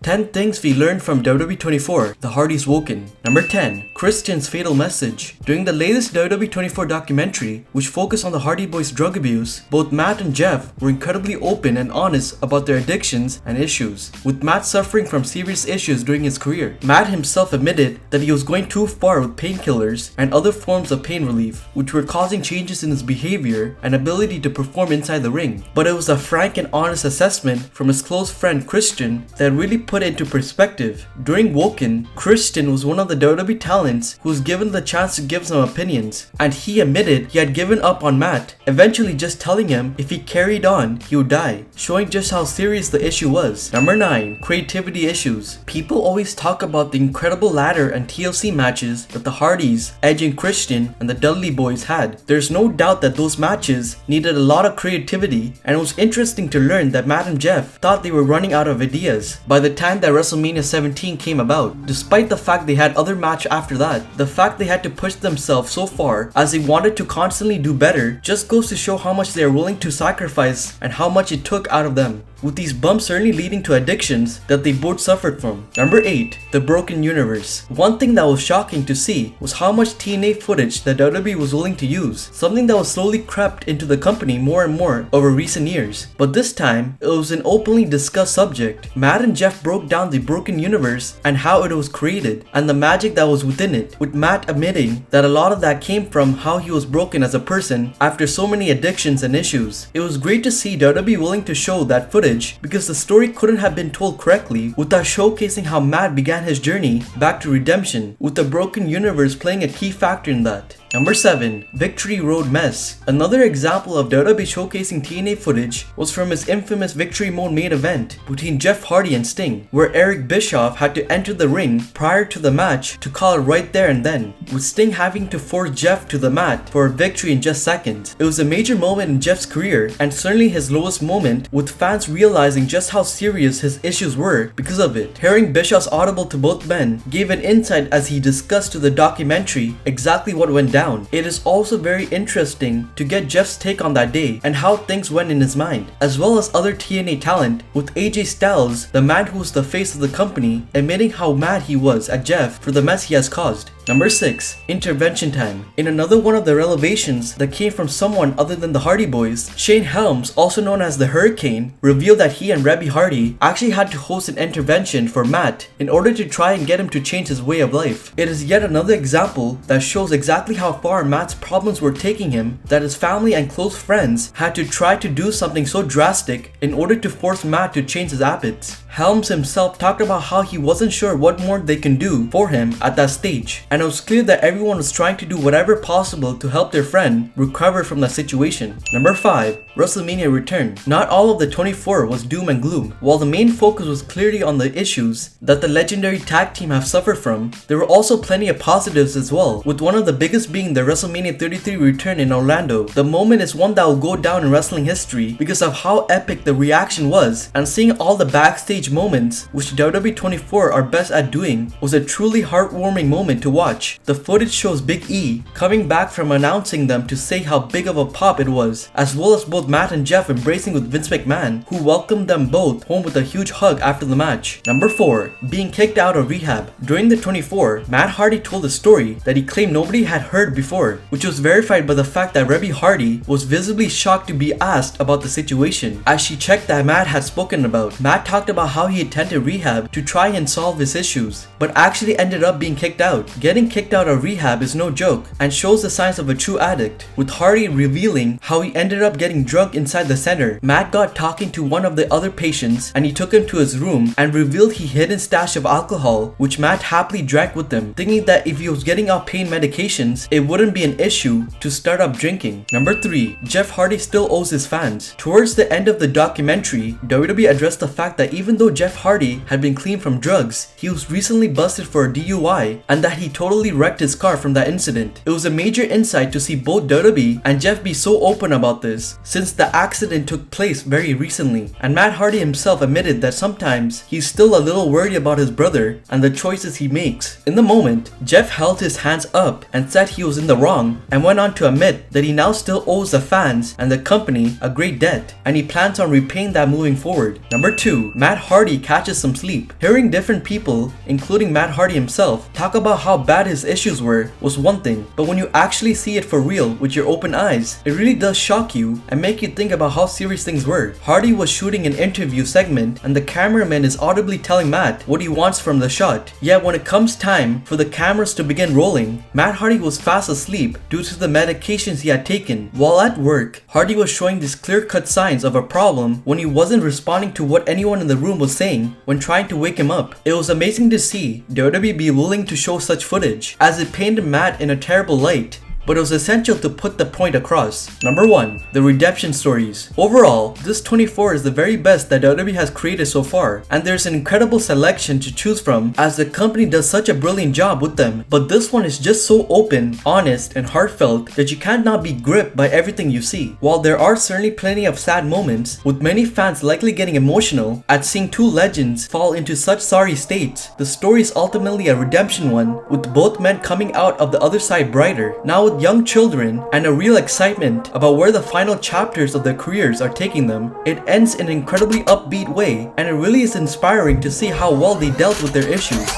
10 things we learned from WWE 24, The Hardys Woken. Number 10. Christian's fatal message. During the latest WWE 24 documentary, which focused on the Hardy Boys' drug abuse, both Matt and Jeff were incredibly open and honest about their addictions and issues, with Matt suffering from serious issues during his career. Matt himself admitted that he was going too far with painkillers and other forms of pain relief, which were causing changes in his behavior and ability to perform inside the ring. But it was a frank and honest assessment from his close friend Christian that really put it into perspective. During Woken, Christian was one of the WWE talents who was given the chance to give some opinions, and he admitted he had given up on Matt, eventually just telling him if he carried on, he would die, showing just how serious the issue was. Number 9. Creativity issues. People always talk about the incredible ladder and TLC matches that the Hardys, Edge and Christian, and the Dudley Boys had. There's no doubt that those matches needed a lot of creativity, and it was interesting to learn that Matt and Jeff thought they were running out of ideas by the time that WrestleMania 17 came about. Despite the fact they had other matches after that, the fact they had to push themselves so far as they wanted to constantly do better just goes to show how much they are willing to sacrifice and how much it took out of them, with these bumps certainly leading to addictions that they both suffered from. Number 8. The broken universe. One thing that was shocking to see was how much TNA footage that WWE was willing to use, something that was slowly crept into the company more and more over recent years. But this time, it was an openly discussed subject. Matt and Jeff broke down the broken universe and how it was created, and the magic that was within it, with Matt admitting that a lot of that came from how he was broken as a person after so many addictions and issues. It was great to see WWE willing to show that footage, because the story couldn't have been told correctly without showcasing how Matt began his journey back to redemption, with the broken universe playing a key factor in that. Number 7. Victory Road Mess. Another example of WWE showcasing TNA footage was from his infamous Victory Mode main event between Jeff Hardy and Sting, where Eric Bischoff had to enter the ring prior to the match to call it right there and then, with Sting having to force Jeff to the mat for a victory in just seconds. It was a major moment in Jeff's career, and certainly his lowest moment, with fans realizing just how serious his issues were because of it. Hearing Bischoff's audible to both men gave an insight as he discussed to the documentary exactly what went down. It is also very interesting to get Jeff's take on that day and how things went in his mind, as well as other TNA talent, with AJ Styles, the man who was the face of the company, admitting how mad he was at Jeff for the mess he has caused. Number 6. Intervention time. In another one of the revelations that came from someone other than the Hardy Boys, Shane Helms, also known as the Hurricane, revealed that he and Rebby Hardy actually had to host an intervention for Matt in order to try and get him to change his way of life. It is yet another example that shows exactly how far Matt's problems were taking him, that his family and close friends had to try to do something so drastic in order to force Matt to change his habits. Helms himself talked about how he wasn't sure what more they can do for him at that stage, and it was clear that everyone was trying to do whatever possible to help their friend recover from that situation. Number 5. WrestleMania Returns. Not all of the 24 was doom and gloom. While the main focus was clearly on the issues that the legendary tag team have suffered from, there were also plenty of positives as well, with one of the biggest being the WrestleMania 33 return in Orlando. The moment is one that will go down in wrestling history because of how epic the reaction was, and seeing all the backstage moments, which WWE 24 are best at doing, was a truly heartwarming moment to watch. The footage shows Big E coming back from announcing them to say how big of a pop it was, as well as both Matt and Jeff embracing with Vince McMahon, who welcomed them both home with a huge hug after the match. Number 4. Being kicked out of Rehab. During the 24, Matt Hardy told a story that he claimed nobody had heard before, which was verified by the fact that Rebby Hardy was visibly shocked to be asked about the situation, as she checked that Matt had spoken about. Matt talked about how he attended rehab to try and solve his issues, but actually ended up being kicked out. Getting kicked out of rehab is no joke and shows the signs of a true addict, with Hardy revealing how he ended up getting drunk inside the center. Matt got talking to one of the other patients and he took him to his room and revealed he hid a stash of alcohol, which Matt happily drank with him, thinking that if he was getting off pain medications, it wouldn't be an issue to start up drinking. Number 3. Jeff Hardy still owes his fans. Towards the end of the documentary, WWE addressed the fact that even though Jeff Hardy had been clean from drugs, he was recently busted for a DUI and that he totally wrecked his car from that incident. It was a major insight to see both WWE and Jeff be so open about this, since the accident took place very recently, and Matt Hardy himself admitted that sometimes he's still a little worried about his brother and the choices he makes. In the moment, Jeff held his hands up and said he was in the wrong and went on to admit that he now still owes the fans and the company a great debt, and he plans on repaying that moving forward. Number 2, Matt Hardy catches some sleep. Hearing different people, including Matt Hardy himself, talk about how bad his issues were was one thing, but when you actually see it for real with your open eyes, it really does shock you and make you think about how serious things were. Hardy was shooting an interview segment and the cameraman is audibly telling Matt what he wants from the shot, yet when it comes time for the cameras to begin rolling, Matt Hardy was fast asleep due to the medications he had taken. While at work, Hardy was showing these clear-cut signs of a problem when he wasn't responding to what anyone in the room was saying when trying to wake him up. It was amazing to see WWE be willing to show such footage, as it painted Matt in a terrible light, but it was essential to put the point across. Number 1, the redemption stories. Overall, this 24 is the very best that WWE has created so far, and there's an incredible selection to choose from as the company does such a brilliant job with them. But this one is just so open, honest, and heartfelt that you can't not be gripped by everything you see. While there are certainly plenty of sad moments, with many fans likely getting emotional at seeing two legends fall into such sorry states, the story is ultimately a redemption one, with both men coming out of the other side brighter, now with young children, and a real excitement about where the final chapters of their careers are taking them. It ends in an incredibly upbeat way, and it really is inspiring to see how well they dealt with their issues.